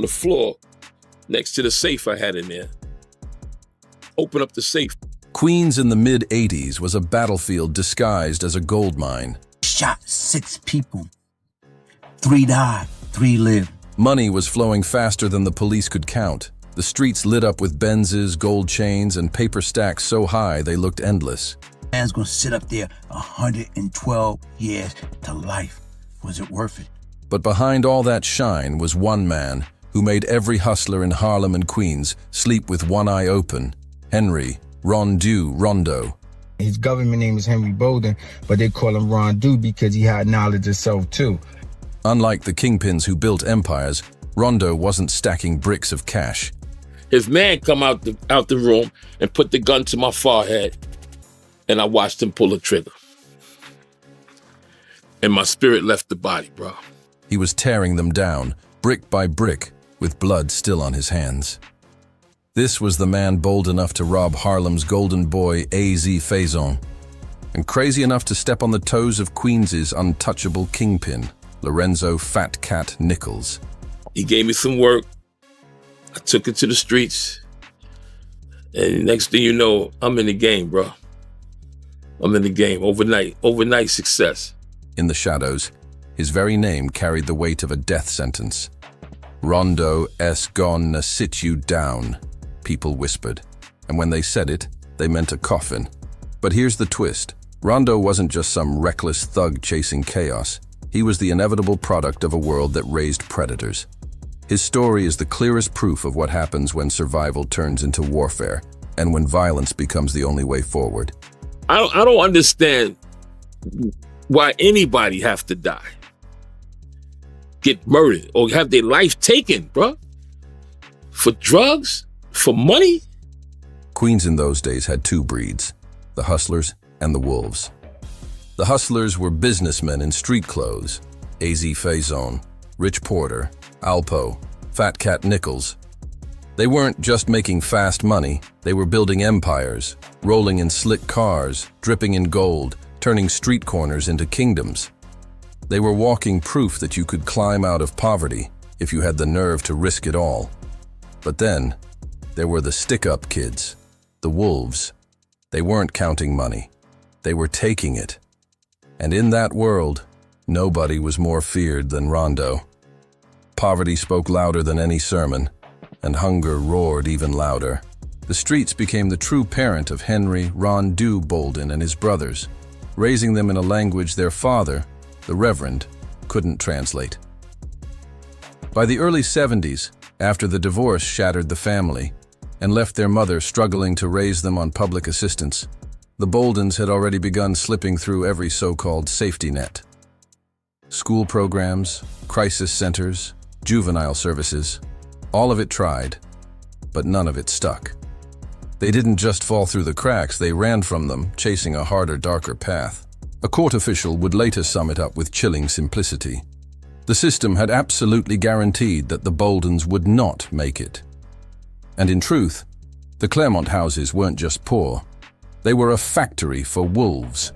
the floor next to the safe I had in there. Open up the safe. Queens in the mid-'80s was a battlefield disguised as a gold mine. Shot 6 people. 3 died, 3 lived. Money was flowing faster than the police could count. The streets lit up with Benzes, gold chains, and paper stacks so high they looked endless. Man's gonna sit up there 112 years to life. Was it worth it? But behind all that shine was one man who made every hustler in Harlem and Queens sleep with one eye open. RonDu. His government name is Henry Bolden, but they call him RonDu because he had knowledge of self too. Unlike the kingpins who built empires, RonDu wasn't stacking bricks of cash. His man come out the room and put the gun to my forehead, and I watched him pull the trigger. And my spirit left the body, bro. He was tearing them down, brick by brick, with blood still on his hands. This was the man bold enough to rob Harlem's golden boy, Azie Faison, and crazy enough to step on the toes of Queens's untouchable kingpin, Lorenzo Fat Cat Nichols. He gave me some work. I took it to the streets. And next thing you know, I'm in the game, bro. I'm in the game. Overnight success. In the shadows, his very name carried the weight of a death sentence. "RonDu es gonna sit you down," people whispered. And when they said it, they meant a coffin. But here's the twist. RonDu wasn't just some reckless thug chasing chaos. He was the inevitable product of a world that raised predators. His story is the clearest proof of what happens when survival turns into warfare and when violence becomes the only way forward. I don't understand why anybody have to die, get murdered, or have their life taken, bro. For drugs? For money? Queens in those days had 2 breeds, the hustlers and the wolves. The hustlers were businessmen in street clothes, Azie Faison, Rich Porter, Alpo, Fat Cat Nichols. They weren't just making fast money, they were building empires, rolling in slick cars, dripping in gold, turning street corners into kingdoms. They were walking proof that you could climb out of poverty if you had the nerve to risk it all. But then, there were the stick-up kids, the wolves. They weren't counting money, they were taking it. And in that world, nobody was more feared than RonDu. Poverty spoke louder than any sermon, and hunger roared even louder. The streets became the true parent of Henry RonDu Bolden and his brothers, raising them in a language their father, the Reverend, couldn't translate. By the early 70s, after the divorce shattered the family and left their mother struggling to raise them on public assistance, the Boldens had already begun slipping through every so-called safety net. School programs, crisis centers, juvenile services, all of it tried, but none of it stuck. They didn't just fall through the cracks, they ran from them, chasing a harder, darker path. A court official would later sum it up with chilling simplicity. The system had absolutely guaranteed that the Boldens would not make it. And in truth, the Claremont houses weren't just poor, they were a factory for wolves.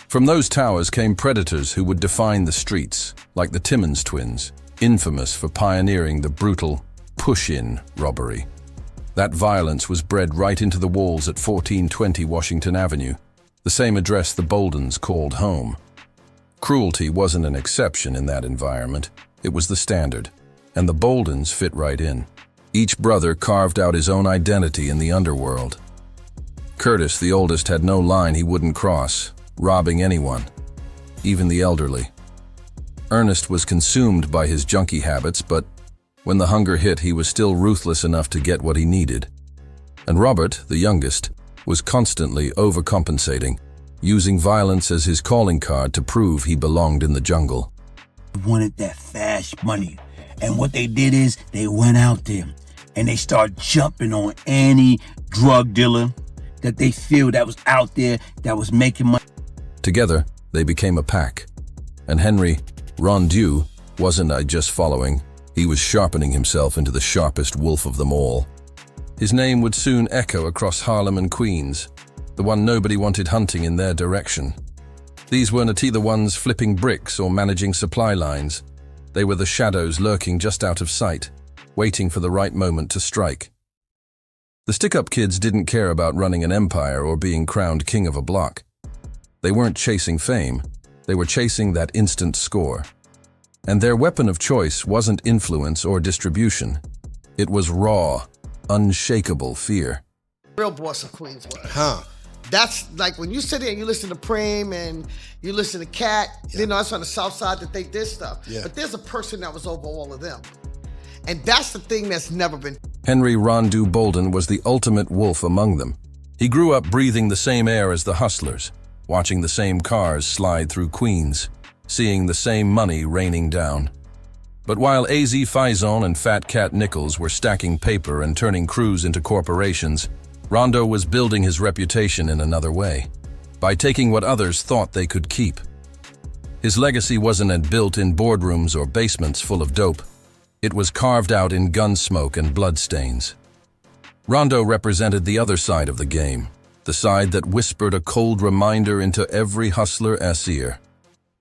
From those towers came predators who would define the streets, like the Timmons twins, infamous for pioneering the brutal push-in robbery. That violence was bred right into the walls at 1420 Washington Avenue, the same address the Boldens called home. Cruelty wasn't an exception in that environment, it was the standard, and the Boldens fit right in. Each brother carved out his own identity in the underworld. Curtis, the oldest, had no line he wouldn't cross, robbing anyone, even the elderly. Ernest was consumed by his junkie habits, but when the hunger hit, he was still ruthless enough to get what he needed. And Robert, the youngest, was constantly overcompensating, using violence as his calling card to prove he belonged in the jungle. They wanted that fast money, and what they did is they went out there and they started jumping on any drug dealer that they feel that was out there that was making money. Together, they became a pack, and Henry RonDu wasn't just following, he was sharpening himself into the sharpest wolf of them all. His name would soon echo across Harlem and Queens, the one nobody wanted hunting in their direction. These weren't either ones flipping bricks or managing supply lines. They were the shadows lurking just out of sight, waiting for the right moment to strike. The Stickup kids didn't care about running an empire or being crowned king of a block. They weren't chasing fame, they were chasing that instant score. And their weapon of choice wasn't influence or distribution. It was raw, unshakable fear. Real boss of Queens was. That's like when you sit there and you listen to Preem and you listen to Cat, you know, that's on the South Side that they did stuff. Yeah. But there's a person that was over all of them. And that's the thing that's never been. Henry RonDu Bolden was the ultimate wolf among them. He grew up breathing the same air as the hustlers, watching the same cars slide through Queens, seeing the same money raining down. But while Azie Faison and Fat Cat Nichols were stacking paper and turning crews into corporations, RonDu was building his reputation in another way, by taking what others thought they could keep. His legacy wasn't built in boardrooms or basements full of dope. It was carved out in gun smoke and bloodstains. RonDu represented the other side of the game, the side that whispered a cold reminder into every hustler's ear.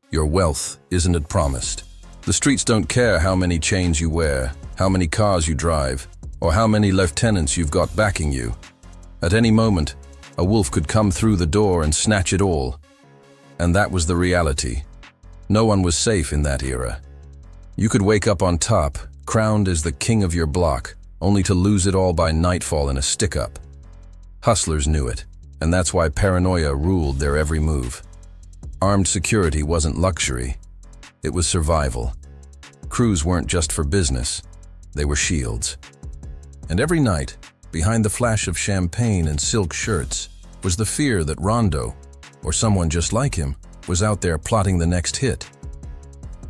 Your wealth isn't promised. The streets don't care how many chains you wear, how many cars you drive, or how many lieutenants you've got backing you. At any moment, a wolf could come through the door and snatch it all. And that was the reality. No one was safe in that era. You could wake up on top, crowned as the king of your block, only to lose it all by nightfall in a stick-up. Hustlers knew it, and that's why paranoia ruled their every move. Armed security wasn't luxury, it was survival. Crews weren't just for business, they were shields. And every night, behind the flash of champagne and silk shirts, was the fear that RonDu, or someone just like him, was out there plotting the next hit.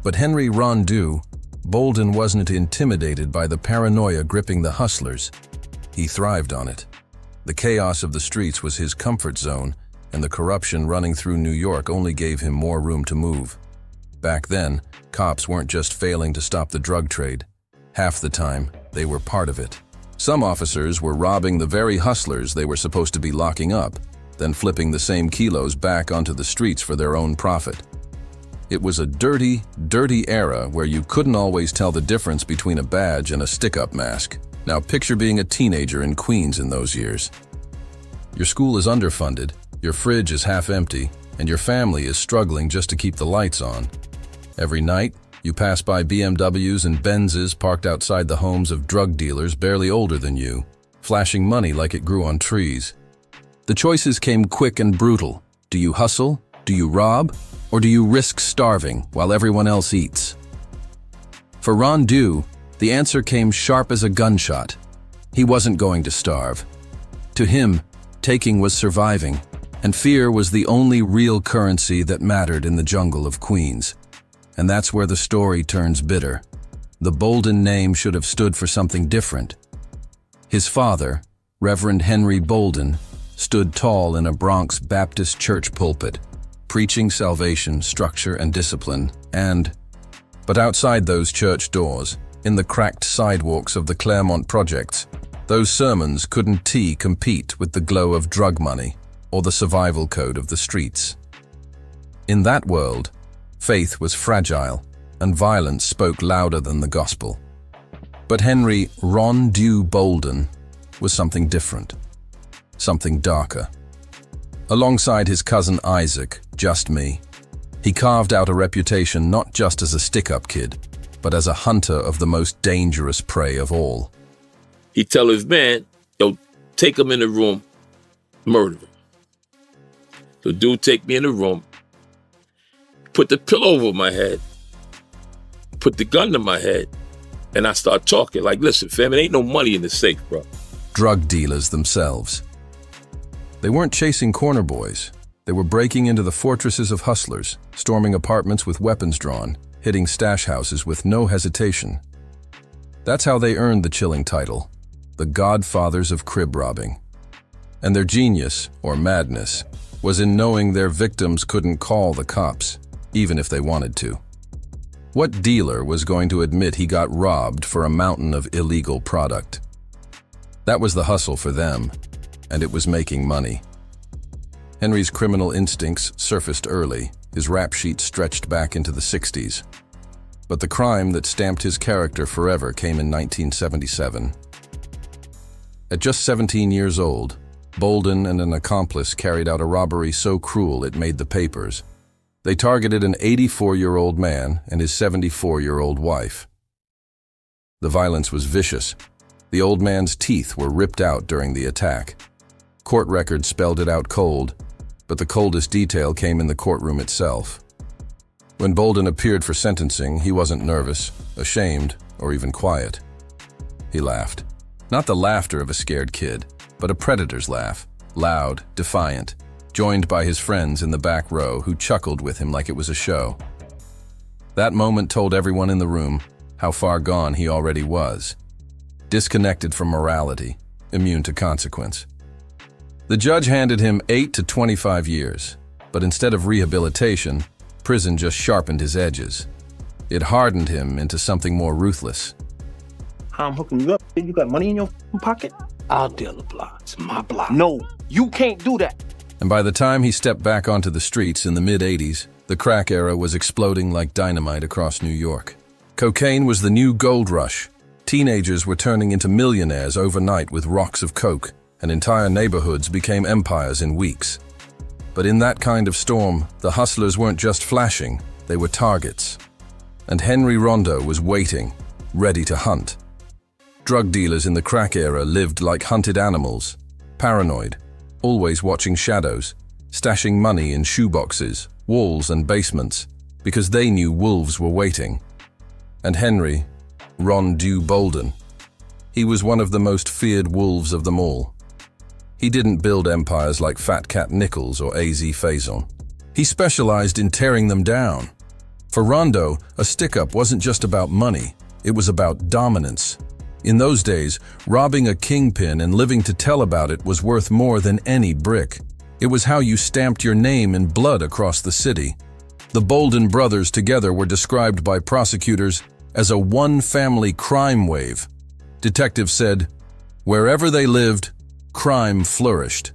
But Henry RonDu Bolden wasn't intimidated by the paranoia gripping the hustlers. He thrived on it. The chaos of the streets was his comfort zone, and the corruption running through New York only gave him more room to move. Back then, cops weren't just failing to stop the drug trade. Half the time, they were part of it. Some officers were robbing the very hustlers they were supposed to be locking up, then flipping the same kilos back onto the streets for their own profit. It was a dirty, dirty era where you couldn't always tell the difference between a badge and a stick-up mask. Now picture being a teenager in Queens in those years. Your school is underfunded, your fridge is half empty, and your family is struggling just to keep the lights on. Every night, you pass by BMWs and Benzes parked outside the homes of drug dealers barely older than you, flashing money like it grew on trees. The choices came quick and brutal. Do you hustle? Do you rob? Or do you risk starving while everyone else eats? For RonDu, the answer came sharp as a gunshot. He wasn't going to starve. To him, taking was surviving, and fear was the only real currency that mattered in the jungle of Queens. And that's where the story turns bitter. The Bolden name should have stood for something different. His father, Reverend Henry Bolden, stood tall in a Bronx Baptist church pulpit, preaching salvation, structure, and discipline, but outside those church doors, in the cracked sidewalks of the Claremont projects, those sermons couldn't compete with the glow of drug money or the survival code of the streets. In that world, faith was fragile, and violence spoke louder than the gospel. But Henry RonDu Bolden was something different, something darker. Alongside his cousin Isaac, just me, he carved out a reputation not just as a stick-up kid, but as a hunter of the most dangerous prey of all. He tell his man, yo, take him in the room, murder him. So dude take me in the room, put the pillow over my head, put the gun to my head, and I start talking like, listen, fam, it ain't no money in the safe, bro. Drug dealers themselves. They weren't chasing corner boys. They were breaking into the fortresses of hustlers, storming apartments with weapons drawn, hitting stash houses with no hesitation. That's how they earned the chilling title, the Godfathers of crib robbing. And their genius, or madness, was in knowing their victims couldn't call the cops, even if they wanted to. What dealer was going to admit he got robbed for a mountain of illegal product? That was the hustle for them, and it was making money. Henry's criminal instincts surfaced early, his rap sheet stretched back into the 60s. But the crime that stamped his character forever came in 1977. At just 17 years old, Bolden and an accomplice carried out a robbery so cruel it made the papers. They targeted an 84-year-old man and his 74-year-old wife. The violence was vicious. The old man's teeth were ripped out during the attack. Court records spelled it out cold, but the coldest detail came in the courtroom itself. When Bolden appeared for sentencing, he wasn't nervous, ashamed, or even quiet. He laughed. Not the laughter of a scared kid, but a predator's laugh, loud, defiant, joined by his friends in the back row who chuckled with him like it was a show. That moment told everyone in the room how far gone he already was. Disconnected from morality, immune to consequence. The judge handed him 8 to 25 years, but instead of rehabilitation, prison just sharpened his edges. It hardened him into something more ruthless. I'm hooking you up. You got money in your pocket? I'll deal the block. It's my block. No, you can't do that. And by the time he stepped back onto the streets in the mid-'80s, the crack era was exploding like dynamite across New York. Cocaine was the new gold rush. Teenagers were turning into millionaires overnight with rocks of coke, and entire neighborhoods became empires in weeks. But in that kind of storm, the hustlers weren't just flashing, they were targets. And Henry RonDu was waiting, ready to hunt. Drug dealers in the crack era lived like hunted animals, paranoid, always watching shadows, stashing money in shoeboxes, walls and basements, because they knew wolves were waiting. And Henry, RonDu Bolden, he was one of the most feared wolves of them all. He didn't build empires like Fat Cat Nichols or Azie Faison. He specialized in tearing them down. For RonDu, a stick-up wasn't just about money, it was about dominance. In those days, robbing a kingpin and living to tell about it was worth more than any brick. It was how you stamped your name in blood across the city. The Bolden brothers together were described by prosecutors as a one-family crime wave. Detectives said, wherever they lived, crime flourished.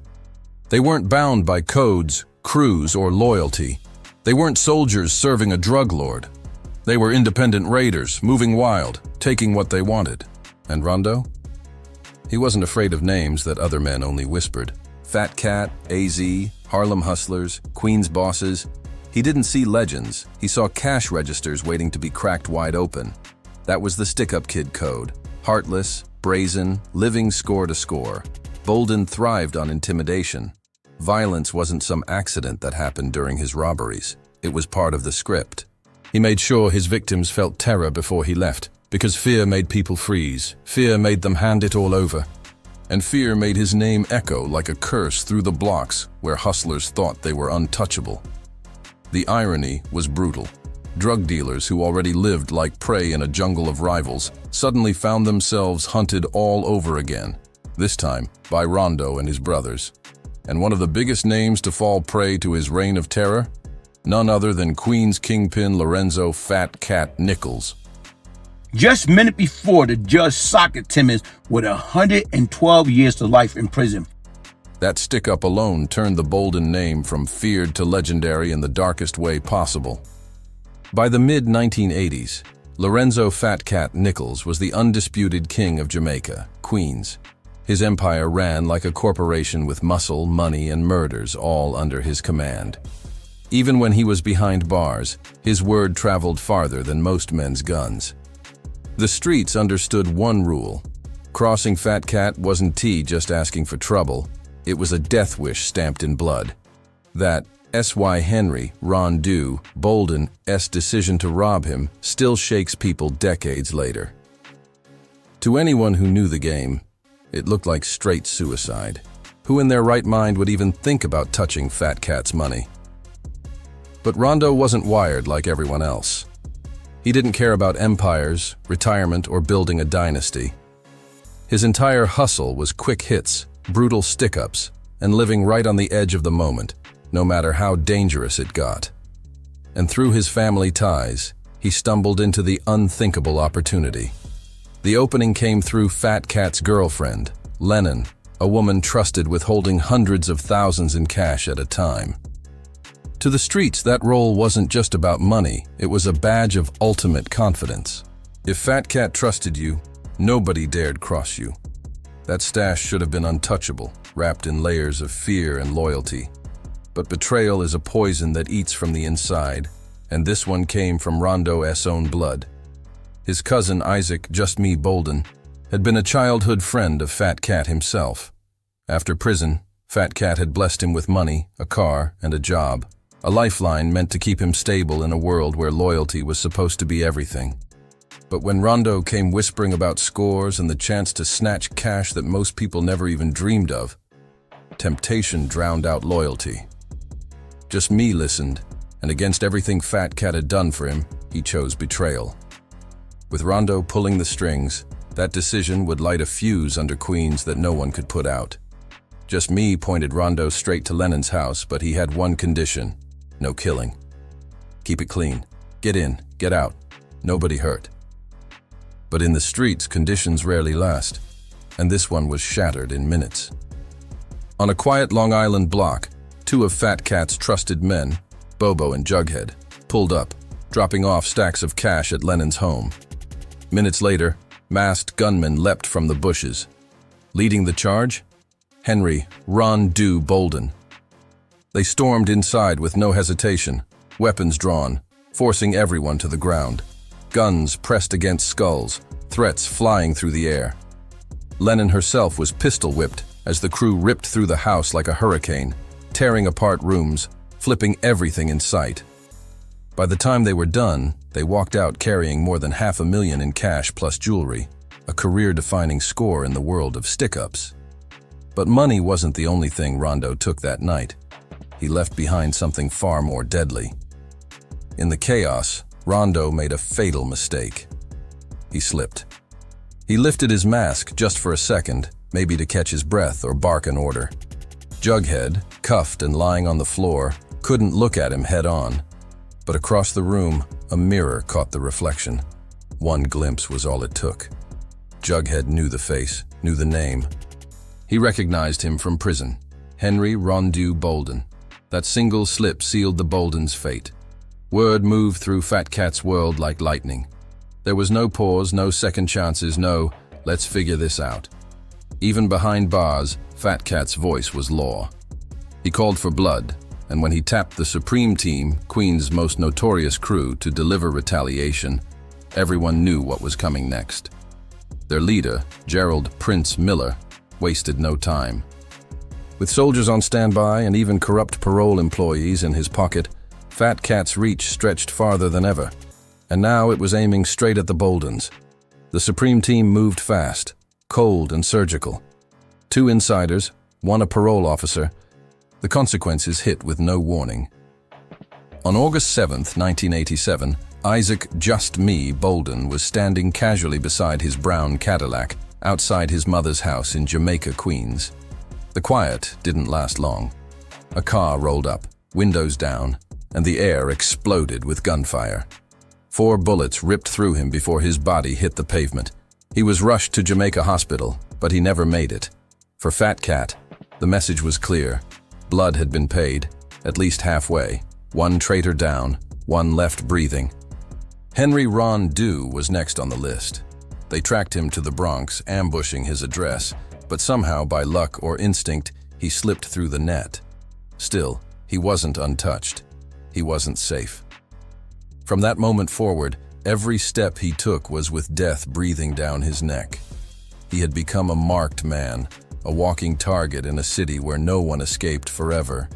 They weren't bound by codes, crews, or loyalty. They weren't soldiers serving a drug lord. They were independent raiders, moving wild, taking what they wanted. And RonDu? He wasn't afraid of names that other men only whispered. Fat Cat, AZ, Harlem Hustlers, Queens Bosses. He didn't see legends, he saw cash registers waiting to be cracked wide open. That was the Stickup Kid code. Heartless, brazen, living score to score. Bolden thrived on intimidation. Violence wasn't some accident that happened during his robberies. It was part of the script. He made sure his victims felt terror before he left, because fear made people freeze. Fear made them hand it all over. And fear made his name echo like a curse through the blocks where hustlers thought they were untouchable. The irony was brutal. Drug dealers who already lived like prey in a jungle of rivals suddenly found themselves hunted all over again, this time by RonDu and his brothers. And one of the biggest names to fall prey to his reign of terror? None other than Queens kingpin Lorenzo Fat Cat Nichols. Just a minute before, the judge socked Timmons with 112 years to life in prison. That stick-up alone turned the Bolden name from feared to legendary in the darkest way possible. By the mid-1980s, Lorenzo Fat Cat Nichols was the undisputed king of Jamaica, Queens. His empire ran like a corporation with muscle, money, and murders all under his command. Even when he was behind bars, his word traveled farther than most men's guns. The streets understood one rule. Crossing Fat Cat wasn't just asking for trouble. It was a death wish stamped in blood. That S.Y. Henry, RonDu, Bolden's decision to rob him still shakes people decades later. To anyone who knew the game, it looked like straight suicide. Who in their right mind would even think about touching Fat Cat's money? But RonDu wasn't wired like everyone else. He didn't care about empires, retirement, or building a dynasty. His entire hustle was quick hits, brutal stick-ups, and living right on the edge of the moment, no matter how dangerous it got. And through his family ties, he stumbled into the unthinkable opportunity. The opening came through Fat Cat's girlfriend, Lennon, a woman trusted with holding hundreds of thousands in cash at a time. To the streets, that role wasn't just about money, it was a badge of ultimate confidence. If Fat Cat trusted you, nobody dared cross you. That stash should have been untouchable, wrapped in layers of fear and loyalty. But betrayal is a poison that eats from the inside, and this one came from RonDu's own blood. His cousin Isaac "Just Me" Bolden had been a childhood friend of Fat Cat himself. After prison, Fat Cat had blessed him with money, a car, and a job, a lifeline meant to keep him stable in a world where loyalty was supposed to be everything. But when RonDu came whispering about scores and the chance to snatch cash that most people never even dreamed of, temptation drowned out loyalty. Just Me listened, and against everything Fat Cat had done for him, he chose betrayal. With RonDu pulling the strings, that decision would light a fuse under Queens that no one could put out. Just Me pointed RonDu straight to Lennon's house, but he had one condition: no killing. Keep it clean. Get in, get out. Nobody hurt. But in the streets, conditions rarely last, and this one was shattered in minutes. On a quiet Long Island block, two of Fat Cat's trusted men, Bobo and Jughead, pulled up, dropping off stacks of cash at Lennon's home. Minutes later, masked gunmen leapt from the bushes. Leading the charge? Henry "RonDu" Bolden. They stormed inside with no hesitation, weapons drawn, forcing everyone to the ground. Guns pressed against skulls, threats flying through the air. Lennon herself was pistol-whipped as the crew ripped through the house like a hurricane, tearing apart rooms, flipping everything in sight. By the time they were done, they walked out carrying more than $500,000 in cash plus jewelry, a career-defining score in the world of stick-ups. But money wasn't the only thing RonDu took that night. He left behind something far more deadly. In the chaos, RonDu made a fatal mistake. He slipped. He lifted his mask just for a second, maybe to catch his breath or bark an order. Jughead, cuffed and lying on the floor, couldn't look at him head-on. But across the room, a mirror caught the reflection. One glimpse was all it took. Jughead knew the face, knew the name. He recognized him from prison. Henry "RonDu" Bolden. That single slip sealed the Bolden's fate. Word moved through Fat Cat's world like lightning. There was no pause, no second chances, no, let's figure this out. Even behind bars, Fat Cat's voice was law. He called for blood, and when he tapped the Supreme Team, Queens' most notorious crew, to deliver retaliation, everyone knew what was coming next. Their leader, Gerald "Prince" Miller, wasted no time. With soldiers on standby and even corrupt parole employees in his pocket, Fat Cat's reach stretched farther than ever, and now it was aiming straight at the Boldens. The Supreme Team moved fast, cold and surgical. 2 insiders, 1 a parole officer. The consequences hit with no warning. On August 7th, 1987, Isaac "Just Me" Bolden was standing casually beside his brown Cadillac outside his mother's house in Jamaica, Queens. The quiet didn't last long. A car rolled up, windows down, and the air exploded with gunfire. 4 bullets ripped through him before his body hit the pavement. He was rushed to Jamaica Hospital, but he never made it. For Fat Cat, the message was clear. Blood had been paid, at least halfway. 1 traitor down, 1 left breathing. Henry "RonDu" was next on the list. They tracked him to the Bronx, ambushing his address, but somehow, by luck or instinct, he slipped through the net. Still, he wasn't untouched. He wasn't safe. From that moment forward, every step he took was with death breathing down his neck. He had become a marked man, a walking target in a city where no one escaped forever.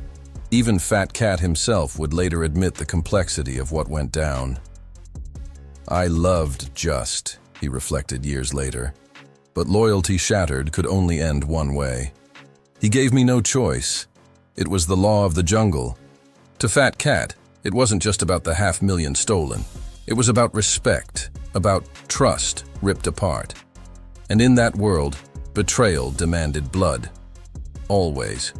Even Fat Cat himself would later admit the complexity of what went down. "I loved Just," he reflected years later. "But loyalty shattered could only end one way. He gave me no choice. It was the law of the jungle." To Fat Cat, it wasn't just about the $500,000 stolen. It was about respect, about trust ripped apart. And in that world, betrayal demanded blood. Always.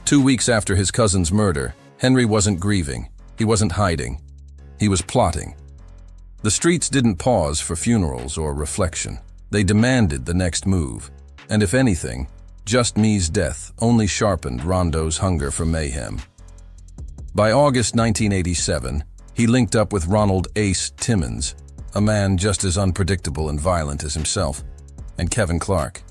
2 weeks after his cousin's murder, Henry wasn't grieving. He wasn't hiding. He was plotting. The streets didn't pause for funerals or reflection. They demanded the next move. And if anything, Just Me's death only sharpened RonDu's hunger for mayhem. By August 1987, he linked up with Ronald "Ace" Timmons, a man just as unpredictable and violent as himself, and Kevin Clark.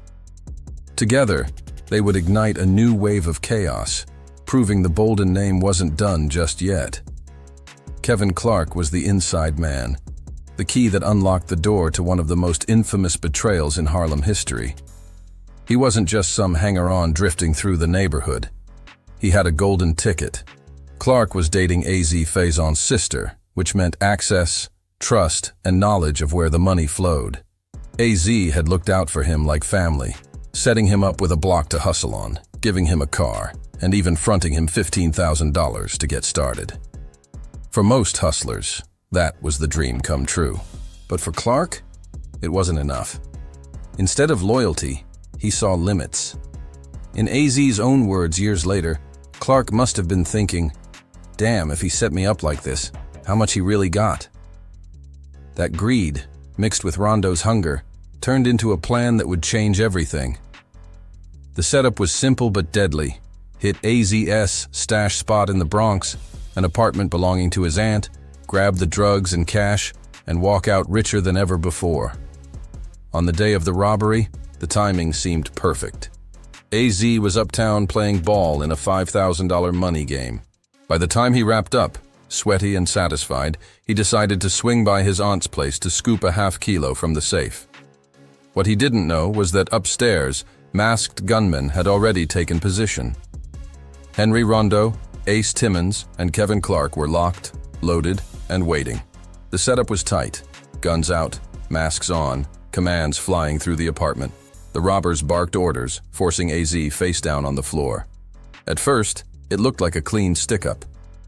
Together, they would ignite a new wave of chaos, proving the Bolden name wasn't done just yet. Kevin Clark was the inside man, the key that unlocked the door to one of the most infamous betrayals in Harlem history. He wasn't just some hanger-on drifting through the neighborhood. He had a golden ticket. Clark was dating Azie Faison's sister, which meant access, trust, and knowledge of where the money flowed. Azie had looked out for him like family, setting him up with a block to hustle on, giving him a car, and even fronting him $15,000 to get started. For most hustlers, that was the dream come true. But for Clark, it wasn't enough. Instead of loyalty, he saw limits. In Azie's own words years later, Clark must have been thinking, damn, if he set me up like this, how much he really got. That greed, mixed with RonDu's hunger, turned into a plan that would change everything. The setup was simple but deadly. Hit Azie's stash spot in the Bronx, an apartment belonging to his aunt, grab the drugs and cash, and walk out richer than ever before. On the day of the robbery, the timing seemed perfect. Azie was uptown playing ball in a $5,000 money game. By the time he wrapped up, sweaty and satisfied, he decided to swing by his aunt's place to scoop a half kilo from the safe. What he didn't know was that upstairs, masked gunmen had already taken position. Henry RonDu, Ace Timmons, and Kevin Clark were locked, loaded, and waiting. The setup was tight. Guns out, masks on, commands flying through the apartment. The robbers barked orders, forcing Azie face down on the floor. At first, it looked like a clean stick-up.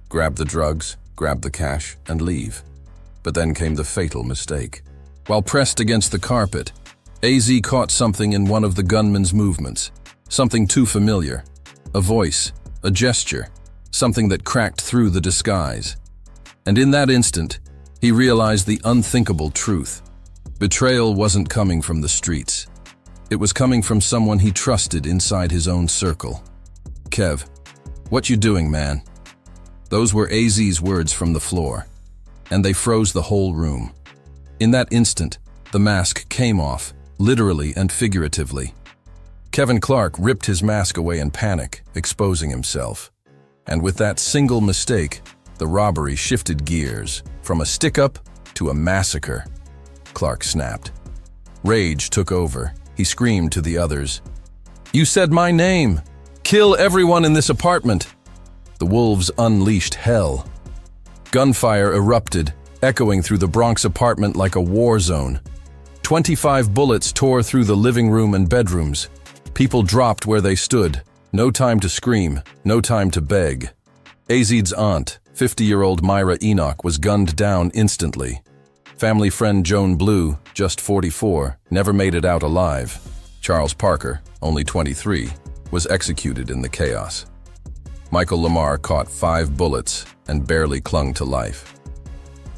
Grab the drugs, grab the cash, and leave. But then came the fatal mistake. While pressed against the carpet, Azie caught something in one of the gunman's movements. Something too familiar. A voice, a gesture, something that cracked through the disguise. And in that instant, he realized the unthinkable truth. Betrayal wasn't coming from the streets. It was coming from someone he trusted inside his own circle. "Kev, what you doing, man?" Those were Azie's words from the floor, and they froze the whole room. In that instant, the mask came off, literally and figuratively. Kevin Clark ripped his mask away in panic, exposing himself. And with that single mistake, the robbery shifted gears, from a stick-up to a massacre. Clark snapped. Rage took over. He screamed to the others, "You said my name! Kill everyone in this apartment!" The wolves unleashed hell. Gunfire erupted, echoing through the Bronx apartment like a war zone. 25 bullets tore through the living room and bedrooms. People dropped where they stood. No time to scream, no time to beg. Azie's aunt, 50-year-old Myra Enoch, was gunned down instantly. Family friend Joan Blue, just 44, never made it out alive. Charles Parker, only 23, was executed in the chaos. Michael Lamar caught 5 bullets and barely clung to life.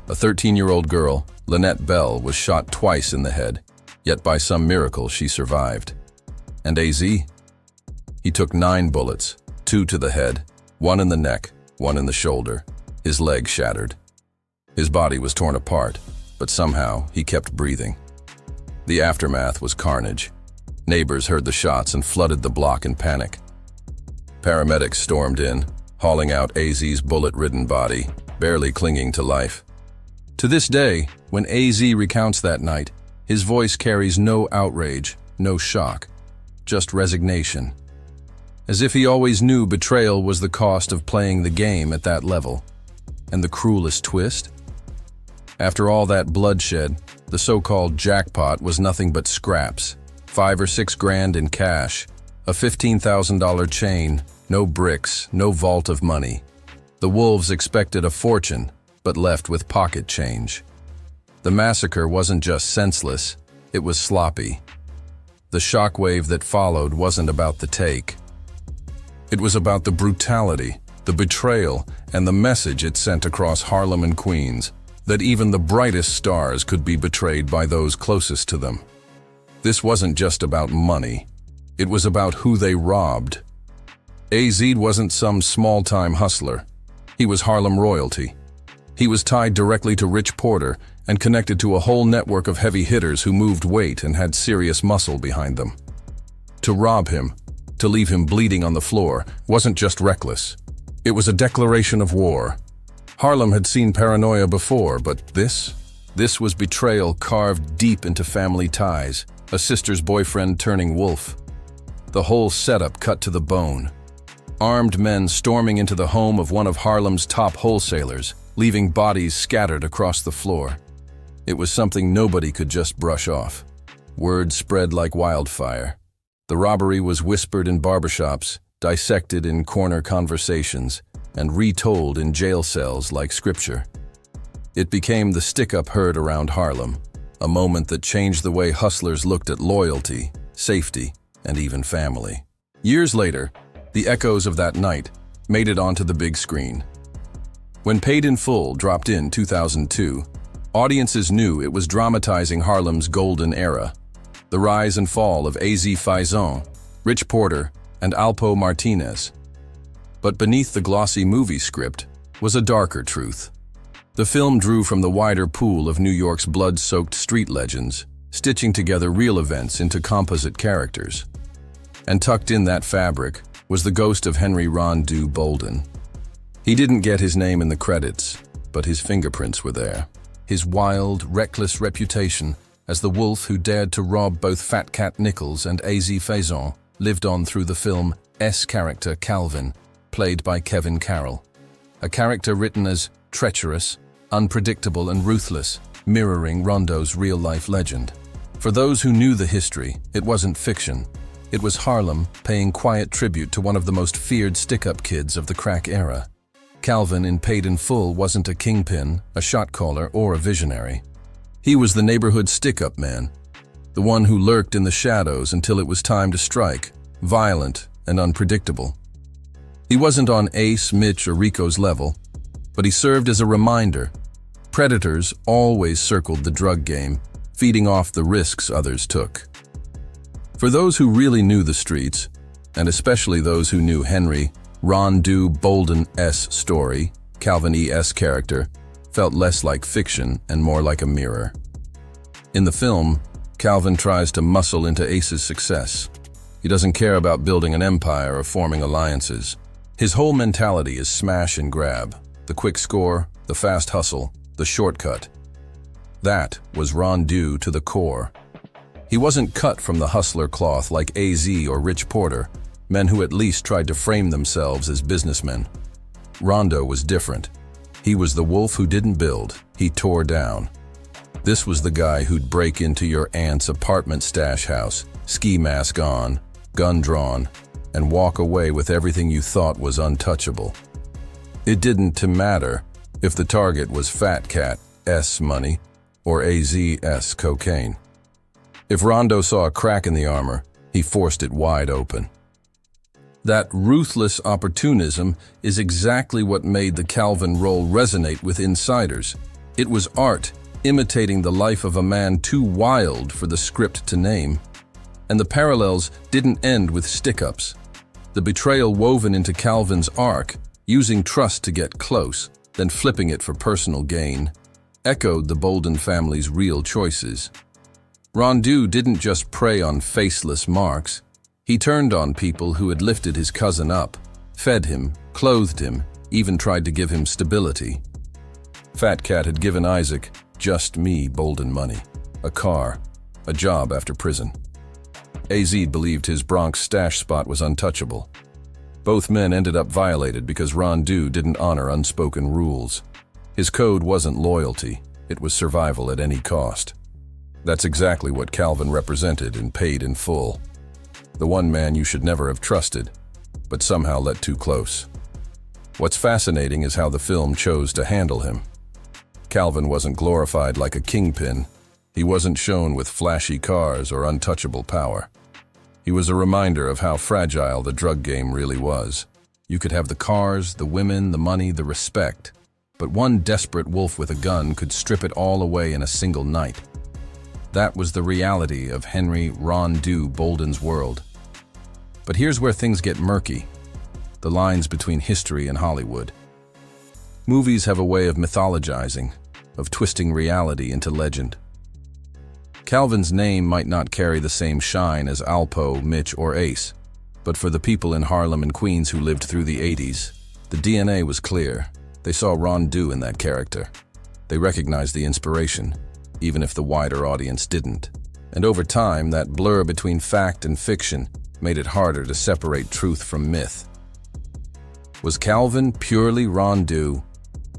A 13-year-old girl, Lynette Bell, was shot twice in the head, yet by some miracle she survived. And Azie? He took 9 bullets, 2 to the head, 1 in the neck, 1 in the shoulder. His leg shattered. His body was torn apart, but somehow he kept breathing. The aftermath was carnage. Neighbors heard the shots and flooded the block in panic. Paramedics stormed in, hauling out Azie's bullet-ridden body, barely clinging to life. To this day, when Azie recounts that night, his voice carries no outrage, no shock, just resignation. As if he always knew betrayal was the cost of playing the game at that level. And the cruelest twist? After all that bloodshed, the so-called jackpot was nothing but scraps. 5 or 6 grand in cash, a $15,000 chain, no bricks, no vault of money. The wolves expected a fortune, but left with pocket change. The massacre wasn't just senseless, it was sloppy. The shockwave that followed wasn't about the take. It was about the brutality, the betrayal, and the message it sent across Harlem and Queens, that even the brightest stars could be betrayed by those closest to them. This wasn't just about money. It was about who they robbed. Azie wasn't some small-time hustler. He was Harlem royalty. He was tied directly to Rich Porter and connected to a whole network of heavy hitters who moved weight and had serious muscle behind them. To rob him, to leave him bleeding on the floor, wasn't just reckless. It was a declaration of war. Harlem had seen paranoia before, but this was betrayal carved deep into family ties, a sister's boyfriend turning wolf. The whole setup cut to the bone. Armed men storming into the home of one of Harlem's top wholesalers, leaving bodies scattered across the floor. It was something nobody could just brush off. Word spread like wildfire. The robbery was whispered in barbershops, dissected in corner conversations, and retold in jail cells like scripture. It became the stick-up heard around Harlem, a moment that changed the way hustlers looked at loyalty, safety, and even family. Years later, the echoes of that night made it onto the big screen. When Paid in Full dropped in 2002, audiences knew it was dramatizing Harlem's golden era, the rise and fall of Azie Faison, Rich Porter, and Alpo Martinez. But beneath the glossy movie script was a darker truth. The film drew from the wider pool of New York's blood-soaked street legends, stitching together real events into composite characters. And tucked in that fabric was the ghost of Henry RonDu Bolden. He didn't get his name in the credits, but his fingerprints were there. His wild, reckless reputation as the wolf who dared to rob both Fat Cat Nichols and Azie Faison lived on through the film's character Calvin, played by Kevin Carroll. A character written as treacherous, unpredictable, and ruthless, mirroring RonDu's real-life legend. For those who knew the history, it wasn't fiction. It was Harlem paying quiet tribute to one of the most feared stick-up kids of the crack era. Calvin in Paid in Full wasn't a kingpin, a shot caller, or a visionary. He was the neighborhood stick-up man, the one who lurked in the shadows until it was time to strike, violent and unpredictable. He wasn't on Ace, Mitch, or Rico's level, but he served as a reminder. Predators always circled the drug game, feeding off the risks others took. For those who really knew the streets, and especially those who knew Henry RonDu Bolden's story, Calvin E.'s character felt less like fiction and more like a mirror. In the film, Calvin tries to muscle into Ace's success. He doesn't care about building an empire or forming alliances. His whole mentality is smash and grab, the quick score, the fast hustle, the shortcut. That was RonDu to the core. He wasn't cut from the hustler cloth like AZ or Rich Porter, men who at least tried to frame themselves as businessmen. RonDu was different. He was the wolf who didn't build, he tore down. This was the guy who'd break into your aunt's apartment stash house, ski mask on, gun drawn, and walk away with everything you thought was untouchable. It didn't matter if the target was Fat Cat's money or AZ's cocaine. If RonDu saw a crack in the armor, he forced it wide open. That ruthless opportunism is exactly what made the Calvin role resonate with insiders. It was art, imitating the life of a man too wild for the script to name. And the parallels didn't end with stick-ups. The betrayal woven into Calvin's arc, using trust to get close, then flipping it for personal gain, echoed the Bolden family's real choices. RonDu didn't just prey on faceless marks. He turned on people who had lifted his cousin up, fed him, clothed him, even tried to give him stability. Fat Cat had given Isaac just me Bolden money, a car, a job after prison. AZ believed his Bronx stash spot was untouchable. Both men ended up violated because RonDu didn't honor unspoken rules. His code wasn't loyalty, it was survival at any cost. That's exactly what Calvin represented in Paid in Full. The one man you should never have trusted, but somehow let too close. What's fascinating is how the film chose to handle him. Calvin wasn't glorified like a kingpin. He wasn't shown with flashy cars or untouchable power. He was a reminder of how fragile the drug game really was. You could have the cars, the women, the money, the respect, but one desperate wolf with a gun could strip it all away in a single night. That was the reality of Henry RonDu Bolden's world. But here's where things get murky, the lines between history and Hollywood. Movies have a way of mythologizing, of twisting reality into legend. Calvin's name might not carry the same shine as Alpo, Mitch, or Ace, but for the people in Harlem and Queens who lived through the 80s, the DNA was clear. They saw RonDu in that character. They recognized the inspiration, even if the wider audience didn't. And over time, that blur between fact and fiction made it harder to separate truth from myth. Was Calvin purely RonDu?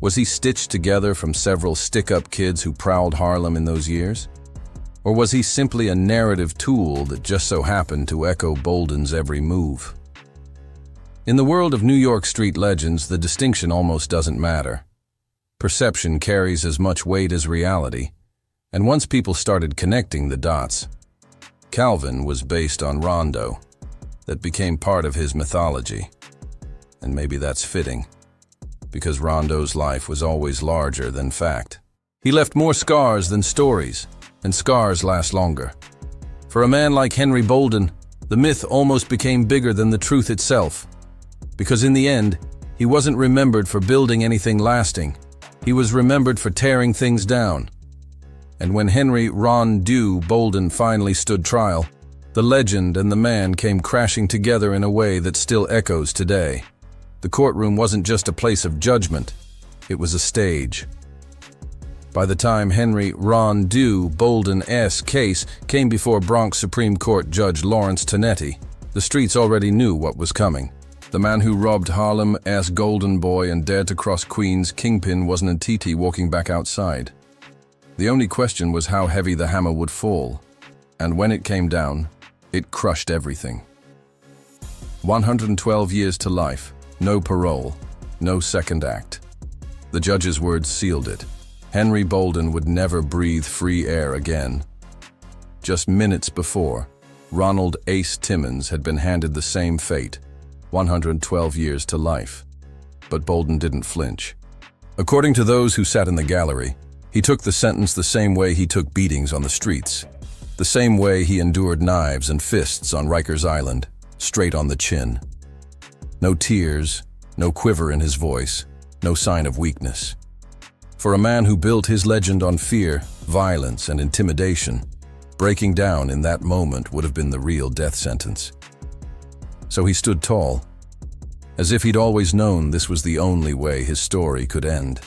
Was he stitched together from several stick-up kids who prowled Harlem in those years? Or was he simply a narrative tool that just so happened to echo Bolden's every move? In the world of New York street legends, the distinction almost doesn't matter. Perception carries as much weight as reality, and once people started connecting the dots, Calvin was based on RonDu. That became part of his mythology. And maybe that's fitting, because RonDu's life was always larger than fact. He left more scars than stories, and scars last longer. For a man like Henry Bolden, the myth almost became bigger than the truth itself, because in the end, he wasn't remembered for building anything lasting. He was remembered for tearing things down. And when Henry RonDu Bolden finally stood trial, the legend and the man came crashing together in a way that still echoes today. The courtroom wasn't just a place of judgment, it was a stage. By the time Henry RonDu Bolden's case came before Bronx Supreme Court Judge Lawrence Tonetti, the streets already knew what was coming. The man who robbed Harlem's golden boy and dared to cross Queens' kingpin wasn't a TT walking back outside. The only question was how heavy the hammer would fall, and when it came down, it crushed everything. 112 years to life, no parole, no second act. The judge's words sealed it. Henry Bolden would never breathe free air again. Just minutes before, Ronald Ace Timmons had been handed the same fate, 112 years to life. But Bolden didn't flinch. According to those who sat in the gallery, he took the sentence the same way he took beatings on the streets, the same way he endured knives and fists on Rikers Island, straight on the chin. No tears, no quiver in his voice, no sign of weakness. For a man who built his legend on fear, violence, and intimidation, breaking down in that moment would have been the real death sentence. So he stood tall, as if he'd always known this was the only way his story could end.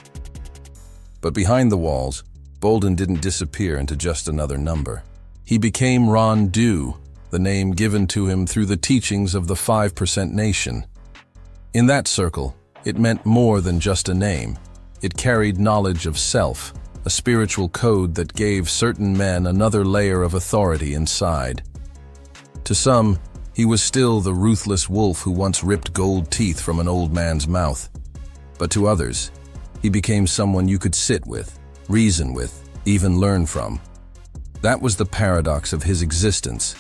But behind the walls, Bolden didn't disappear into just another number. He became RonDu, the name given to him through the teachings of the 5% Nation. In that circle, it meant more than just a name. It carried knowledge of self, a spiritual code that gave certain men another layer of authority inside. To some, he was still the ruthless wolf who once ripped gold teeth from an old man's mouth. But to others, he became someone you could sit with, reason with, even learn from. That was the paradox of his existence.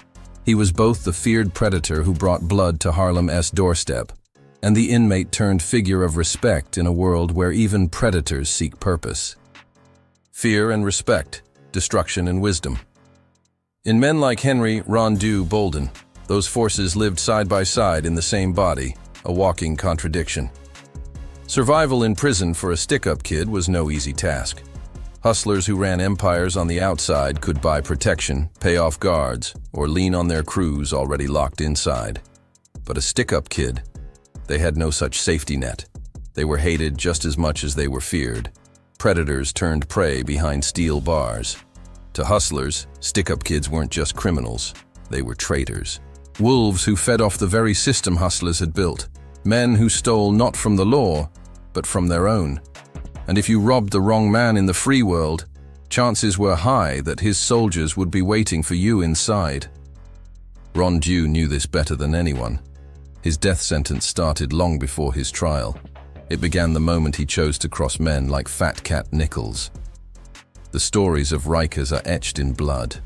He was both the feared predator who brought blood to Harlem's doorstep, and the inmate-turned figure of respect in a world where even predators seek purpose. Fear and respect, destruction and wisdom. In men like Henry RonDu Bolden, those forces lived side by side in the same body, a walking contradiction. Survival in prison for a stick-up kid was no easy task. Hustlers who ran empires on the outside could buy protection, pay off guards, or lean on their crews already locked inside. But a stick-up kid, they had no such safety net. They were hated just as much as they were feared. Predators turned prey behind steel bars. To hustlers, stick-up kids weren't just criminals, they were traitors. Wolves who fed off the very system hustlers had built. Men who stole not from the law, but from their own. And if you robbed the wrong man in the free world, chances were high that his soldiers would be waiting for you inside. RonDu knew this better than anyone. His death sentence started long before his trial. It began the moment he chose to cross men like Fat Cat Nichols. The stories of Rikers are etched in blood.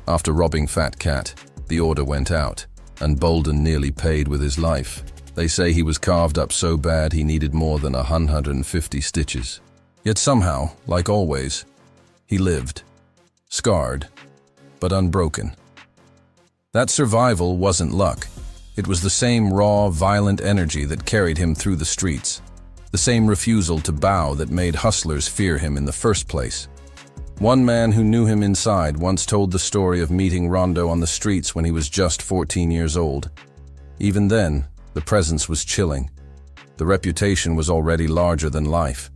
After robbing Fat Cat, the order went out, and Bolden nearly paid with his life. They say he was carved up so bad he needed more than 150 stitches. Yet somehow, like always, he lived, scarred, but unbroken. That survival wasn't luck. It was the same raw, violent energy that carried him through the streets. the same refusal to bow that made hustlers fear him in the first place. One man who knew him inside once told the story of meeting RonDu on the streets when he was just 14 years old. Even then, the presence was chilling. The reputation was already larger than life.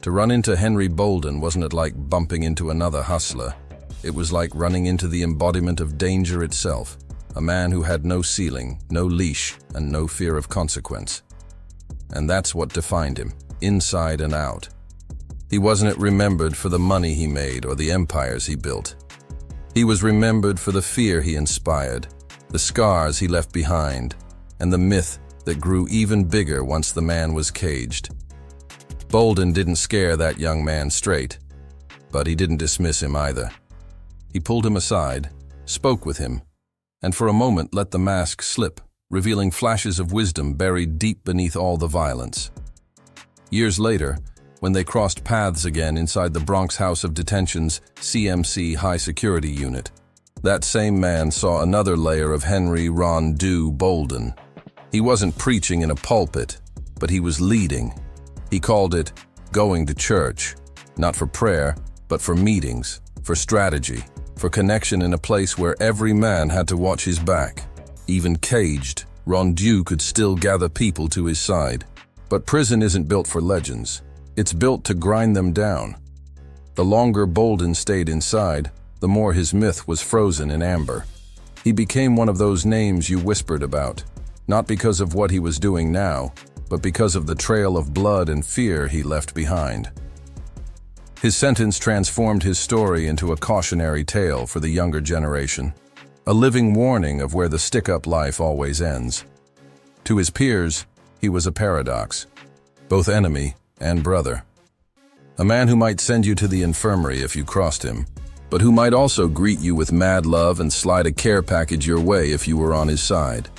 To run into Henry Bolden wasn't like bumping into another hustler. It was like running into the embodiment of danger itself, a man who had no ceiling, no leash, and no fear of consequence. And that's what defined him, inside and out. He wasn't remembered for the money he made or the empires he built. He was remembered for the fear he inspired, the scars he left behind, and the myth that grew even bigger once the man was caged. Bolden didn't scare that young man straight, but he didn't dismiss him either. He pulled him aside, spoke with him, and for a moment let the mask slip, revealing flashes of wisdom buried deep beneath all the violence. Years later, when they crossed paths again inside the Bronx House of Detention's CMC High Security Unit, that same man saw another layer of Henry RonDu Bolden. He wasn't preaching in a pulpit, but he was leading. He called it going to church, not for prayer, but for meetings, for strategy, for connection in a place where every man had to watch his back. Even caged, RonDu could still gather people to his side. But prison isn't built for legends. It's built to grind them down. The longer Bolden stayed inside, the more his myth was frozen in amber. He became one of those names you whispered about, not because of what he was doing now, but because of the trail of blood and fear he left behind. His sentence transformed his story into a cautionary tale for the younger generation, a living warning of where the stick-up life always ends. To his peers, he was a paradox, both enemy and brother. A man who might send you to the infirmary if you crossed him, but who might also greet you with mad love and slide a care package your way if you were on his side.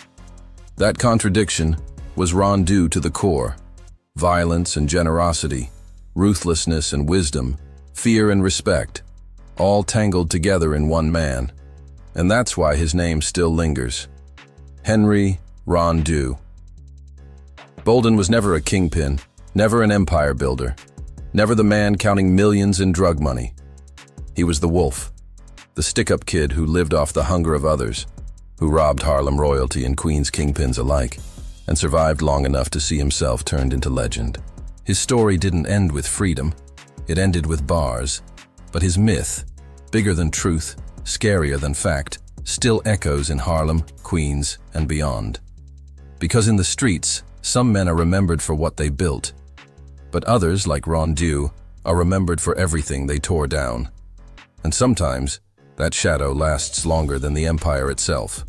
That contradiction was RonDu to the core. Violence and generosity, ruthlessness and wisdom, fear and respect, all tangled together in one man. And that's why his name still lingers. Henry RonDu. Bolden was never a kingpin, never an empire builder, never the man counting millions in drug money. He was the wolf, the stick-up kid who lived off the hunger of others, who robbed Harlem royalty and Queens kingpins alike, and survived long enough to see himself turned into legend. His story didn't end with freedom, it ended with bars, but his myth, bigger than truth, scarier than fact, still echoes in Harlem, Queens, and beyond. Because in the streets, some men are remembered for what they built, but others, like RonDu, are remembered for everything they tore down. And sometimes, that shadow lasts longer than the empire itself.